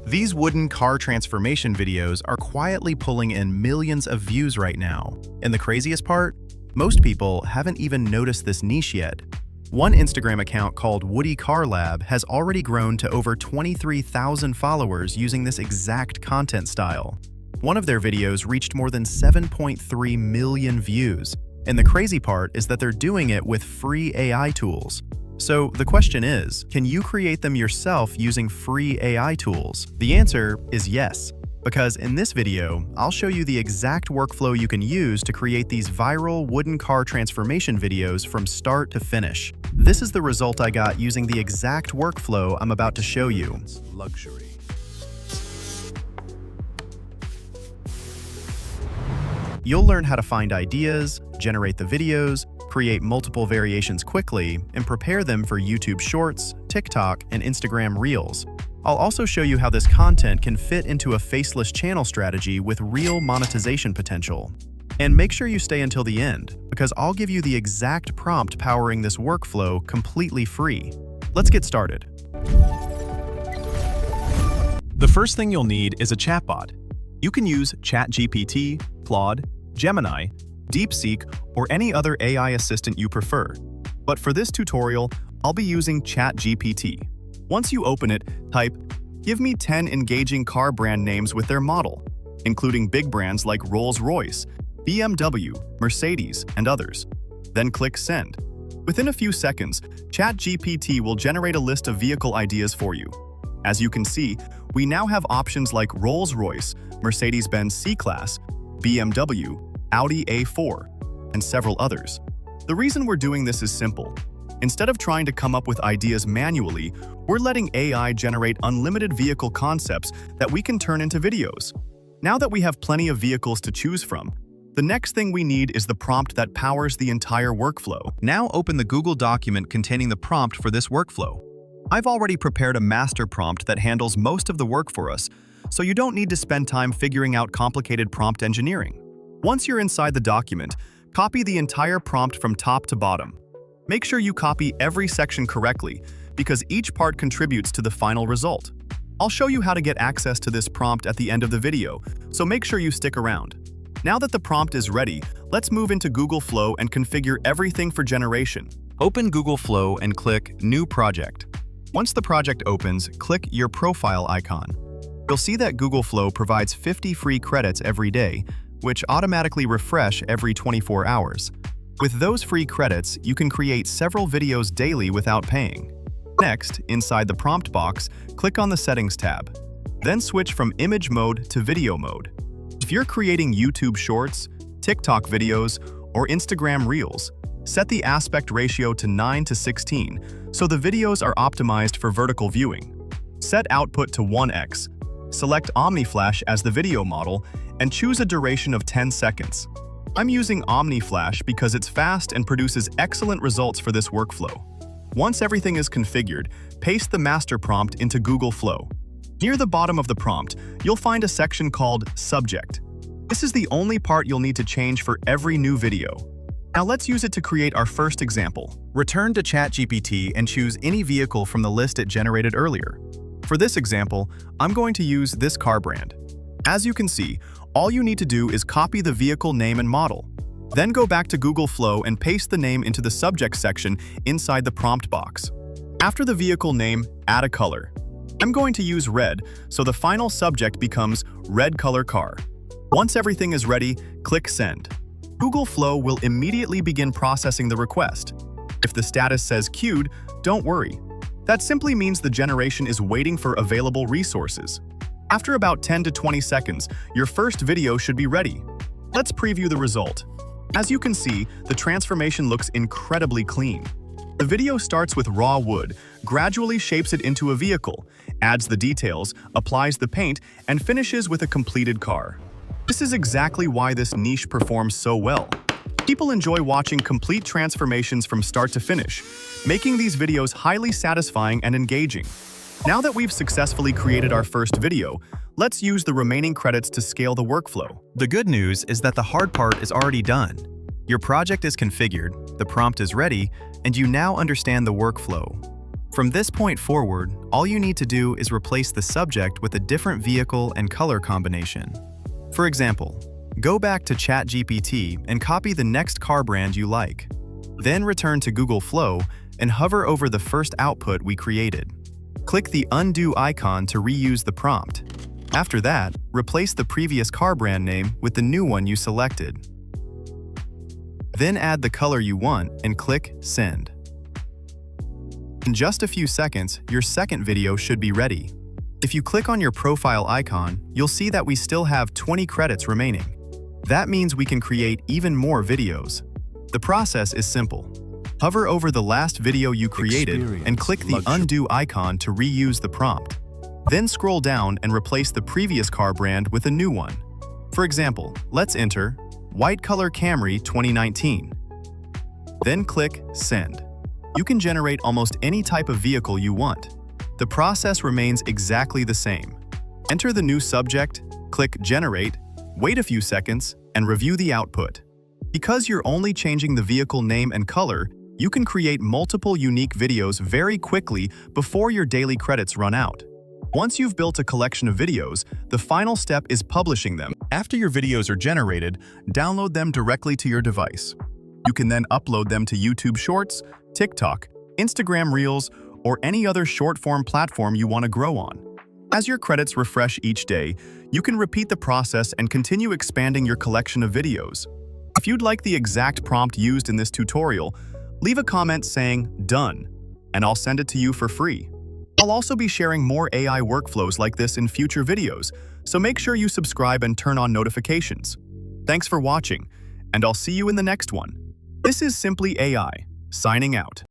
These wooden car transformation videos are quietly pulling in millions of views right now. And the craziest part? Most people haven't even noticed this niche yet. One Instagram account called Woody Car Lab has already grown to over 23,000 followers using this exact content style. One of their videos reached more than 7.3 million views. And the crazy part is that they're doing it with free AI tools. So the question is, can you create them yourself using free AI tools? The answer is yes, because in this video, I'll show you the exact workflow you can use to create these viral wooden car transformation videos from start to finish. This is the result I got using the exact workflow I'm about to show you. Luxury. You'll learn how to find ideas, generate the videos, create multiple variations quickly, and prepare them for YouTube Shorts, TikTok, and Instagram Reels. I'll also show you how this content can fit into a faceless channel strategy with real monetization potential. And make sure you stay until the end, because I'll give you the exact prompt powering this workflow completely free. Let's get started. The first thing you'll need is a chatbot. You can use ChatGPT, Claude, Gemini, DeepSeek, or any other AI assistant you prefer. But for this tutorial, I'll be using ChatGPT. Once you open it, type, "Give me 10 engaging car brand names with their model," including big brands like Rolls-Royce, BMW, Mercedes, and others. Then click Send. Within a few seconds, ChatGPT will generate a list of vehicle ideas for you. As you can see, we now have options like Rolls-Royce, Mercedes-Benz C-Class, BMW, Audi A4, and several others. The reason we're doing this is simple. Instead of trying to come up with ideas manually, we're letting AI generate unlimited vehicle concepts that we can turn into videos. Now that we have plenty of vehicles to choose from, the next thing we need is the prompt that powers the entire workflow. Now open the Google document containing the prompt for this workflow. I've already prepared a master prompt that handles most of the work for us, so you don't need to spend time figuring out complicated prompt engineering. Once you're inside the document, copy the entire prompt from top to bottom. Make sure you copy every section correctly, because each part contributes to the final result. I'll show you how to get access to this prompt at the end of the video, so make sure you stick around. Now that the prompt is ready, let's move into Google Flow and configure everything for generation. Open Google Flow and click New Project. Once the project opens, click your profile icon. You'll see that Google Flow provides 50 free credits every day, which automatically refresh every 24 hours. With those free credits, you can create several videos daily without paying. Next, inside the prompt box, click on the Settings tab. Then switch from image mode to video mode. If you're creating YouTube Shorts, TikTok videos, or Instagram Reels, set the aspect ratio to 9:16 so the videos are optimized for vertical viewing. Set output to 1x. Select OmniFlash as the video model and choose a duration of 10 seconds. I'm using OmniFlash because it's fast and produces excellent results for this workflow. Once everything is configured, paste the master prompt into Google Flow. Near the bottom of the prompt, you'll find a section called Subject. This is the only part you'll need to change for every new video. Now let's use it to create our first example. Return to ChatGPT and choose any vehicle from the list it generated earlier. For this example, I'm going to use this car brand. As you can see, all you need to do is copy the vehicle name and model. Then go back to Google Flow and paste the name into the subject section inside the prompt box. After the vehicle name, add a color. I'm going to use red, so the final subject becomes red color car. Once everything is ready, click Send. Google Flow will immediately begin processing the request. If the status says queued, don't worry. That simply means the generation is waiting for available resources. After about 10 to 20 seconds, your first video should be ready. Let's preview the result. As you can see, the transformation looks incredibly clean. The video starts with raw wood, gradually shapes it into a vehicle, adds the details, applies the paint, and finishes with a completed car. This is exactly why this niche performs so well. People enjoy watching complete transformations from start to finish, making these videos highly satisfying and engaging. Now that we've successfully created our first video, let's use the remaining credits to scale the workflow. The good news is that the hard part is already done. Your project is configured, the prompt is ready, and you now understand the workflow. From this point forward, all you need to do is replace the subject with a different vehicle and color combination. For example, go back to ChatGPT and copy the next car brand you like. Then return to Google Flow and hover over the first output we created. Click the undo icon to reuse the prompt. After that, replace the previous car brand name with the new one you selected. Then add the color you want and click Send. In just a few seconds, your second video should be ready. If you click on your profile icon, you'll see that we still have 20 credits remaining. That means we can create even more videos. The process is simple. Hover over the last video you created and click the undo icon to reuse the prompt. Then scroll down and replace the previous car brand with a new one. For example, let's enter White Color Camry 2019. Then click Send. You can generate almost any type of vehicle you want. The process remains exactly the same. Enter the new subject, click Generate, wait a few seconds, and review the output. Because you're only changing the vehicle name and color, you can create multiple unique videos very quickly before your daily credits run out. Once you've built a collection of videos, the final step is publishing them. After your videos are generated, download them directly to your device. You can then upload them to YouTube Shorts, TikTok, Instagram Reels, or any other short-form platform you want to grow on. As your credits refresh each day, you can repeat the process and continue expanding your collection of videos. If you'd like the exact prompt used in this tutorial, leave a comment saying "Done," and I'll send it to you for free. I'll also be sharing more AI workflows like this in future videos, so make sure you subscribe and turn on notifications. Thanks for watching, and I'll see you in the next one. This is Simply AI, signing out.